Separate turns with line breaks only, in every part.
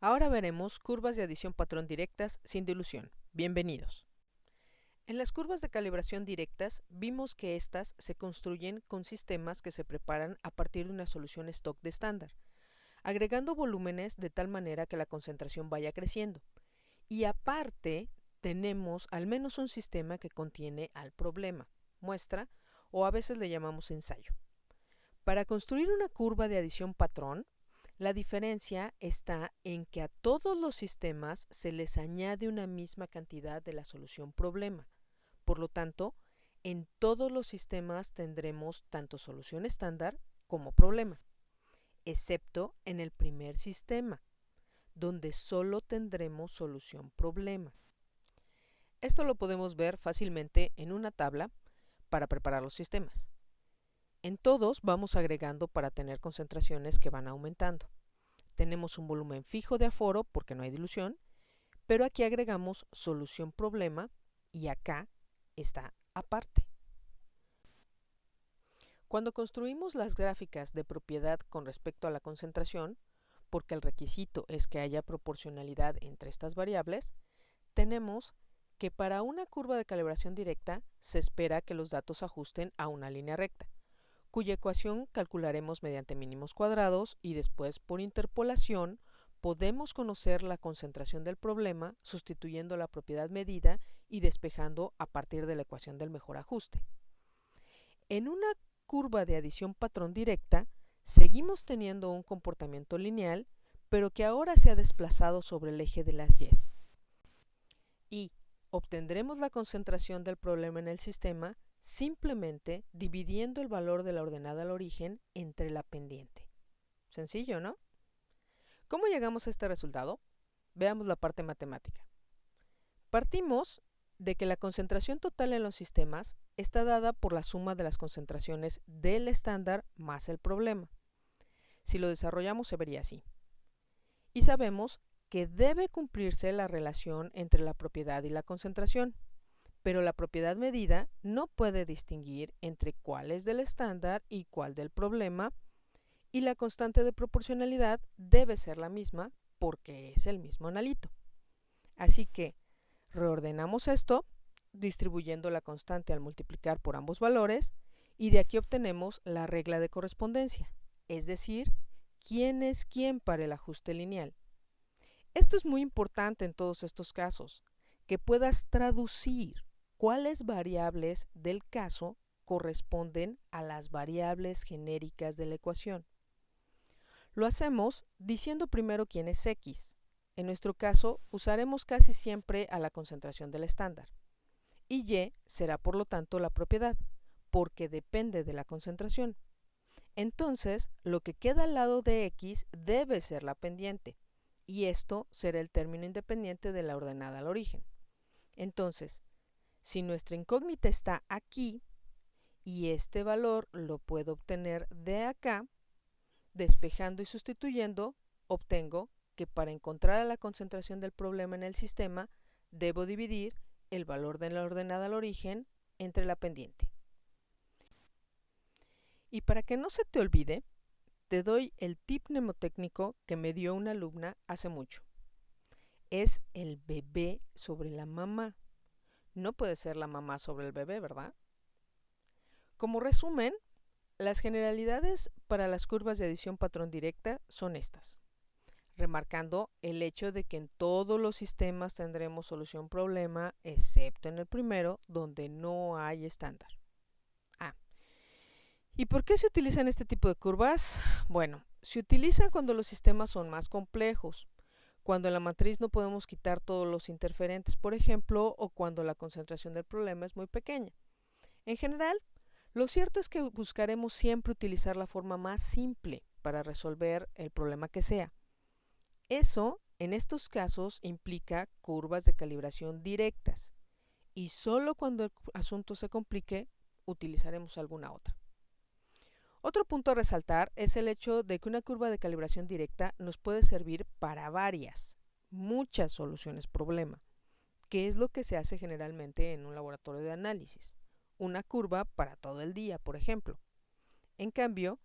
Ahora veremos curvas de adición patrón directas sin dilución. Bienvenidos. En las curvas de calibración directas vimos que estas se construyen con sistemas que se preparan a partir de una solución stock de estándar, agregando volúmenes de tal manera que la concentración vaya creciendo. Y aparte, tenemos al menos un sistema que contiene al problema, muestra o a veces le llamamos ensayo. Para construir una curva de adición patrón, la diferencia está en que a todos los sistemas se les añade una misma cantidad de la solución problema. Por lo tanto, en todos los sistemas tendremos tanto solución estándar como problema, excepto en el primer sistema, donde solo tendremos solución problema. Esto lo podemos ver fácilmente en una tabla para preparar los sistemas. En todos vamos agregando para tener concentraciones que van aumentando. Tenemos un volumen fijo de aforo porque no hay dilución, pero aquí agregamos solución problema y acá está aparte. Cuando construimos las gráficas de propiedad con respecto a la concentración, porque el requisito es que haya proporcionalidad entre estas variables, tenemos que para una curva de calibración directa se espera que los datos ajusten a una línea recta, cuya ecuación calcularemos mediante mínimos cuadrados y después por interpolación podemos conocer la concentración del problema sustituyendo la propiedad medida y despejando a partir de la ecuación del mejor ajuste. En una curva de adición patrón directa seguimos teniendo un comportamiento lineal, pero que ahora se ha desplazado sobre el eje de las y's. Y obtendremos la concentración del problema en el sistema simplemente dividiendo el valor de la ordenada al origen entre la pendiente. Sencillo, ¿no? ¿Cómo llegamos a este resultado? Veamos la parte matemática. Partimos de que la concentración total en los sistemas está dada por la suma de las concentraciones del estándar más el problema. Si lo desarrollamos se vería así. Y sabemos que debe cumplirse la relación entre la propiedad y la concentración, pero la propiedad medida no puede distinguir entre cuál es del estándar y cuál del problema, y la constante de proporcionalidad debe ser la misma porque es el mismo analito. Así que reordenamos esto distribuyendo la constante al multiplicar por ambos valores y de aquí obtenemos la regla de correspondencia, es decir, quién es quién para el ajuste lineal. Esto es muy importante en todos estos casos, que puedas traducir cuáles variables del caso corresponden a las variables genéricas de la ecuación. Lo hacemos diciendo primero quién es X. En nuestro caso, usaremos casi siempre a la concentración del estándar. Y Y será por lo tanto la propiedad, porque depende de la concentración. Entonces, lo que queda al lado de X debe ser la pendiente, y esto será el término independiente de la ordenada al origen. Entonces, si nuestra incógnita está aquí, y este valor lo puedo obtener de acá, despejando y sustituyendo, obtengo que para encontrar la concentración del problema en el sistema, debo dividir el valor de la ordenada al origen entre la pendiente. Y para que no se te olvide, te doy el tip mnemotécnico que me dio una alumna hace mucho. Es el bebé sobre la mamá. No puede ser la mamá sobre el bebé, ¿verdad? Como resumen, las generalidades para las curvas de adición patrón directa son estas, remarcando el hecho de que en todos los sistemas tendremos solución problema, excepto en el primero, donde no hay estándar. ¿Y por qué se utilizan este tipo de curvas? Bueno, se utilizan cuando los sistemas son más complejos, cuando en la matriz no podemos quitar todos los interferentes, por ejemplo, o cuando la concentración del problema es muy pequeña. En general, lo cierto es que buscaremos siempre utilizar la forma más simple para resolver el problema que sea. Eso, en estos casos, implica curvas de calibración directas, y solo cuando el asunto se complique, utilizaremos alguna otra. Otro punto a resaltar es el hecho de que una curva de calibración directa nos puede servir para muchas soluciones problema, que es lo que se hace generalmente en un laboratorio de análisis. Una curva para todo el día, por ejemplo. En cambio,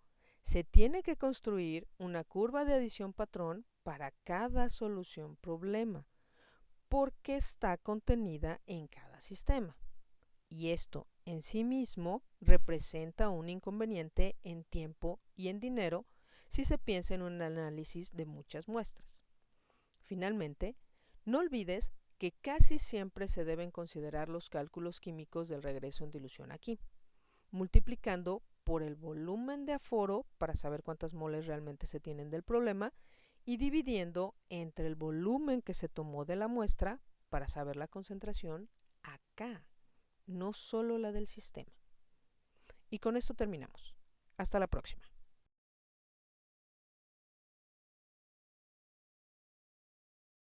Se tiene que construir una curva de adición patrón para cada solución problema, porque está contenida en cada sistema. Y esto en sí mismo representa un inconveniente en tiempo y en dinero si se piensa en un análisis de muchas muestras. Finalmente, no olvides que casi siempre se deben considerar los cálculos químicos del regreso en dilución aquí, multiplicando por el volumen de aforo para saber cuántas moles realmente se tienen del problema y dividiendo entre el volumen que se tomó de la muestra para saber la concentración acá, no solo la del sistema. Y con esto terminamos. Hasta la próxima.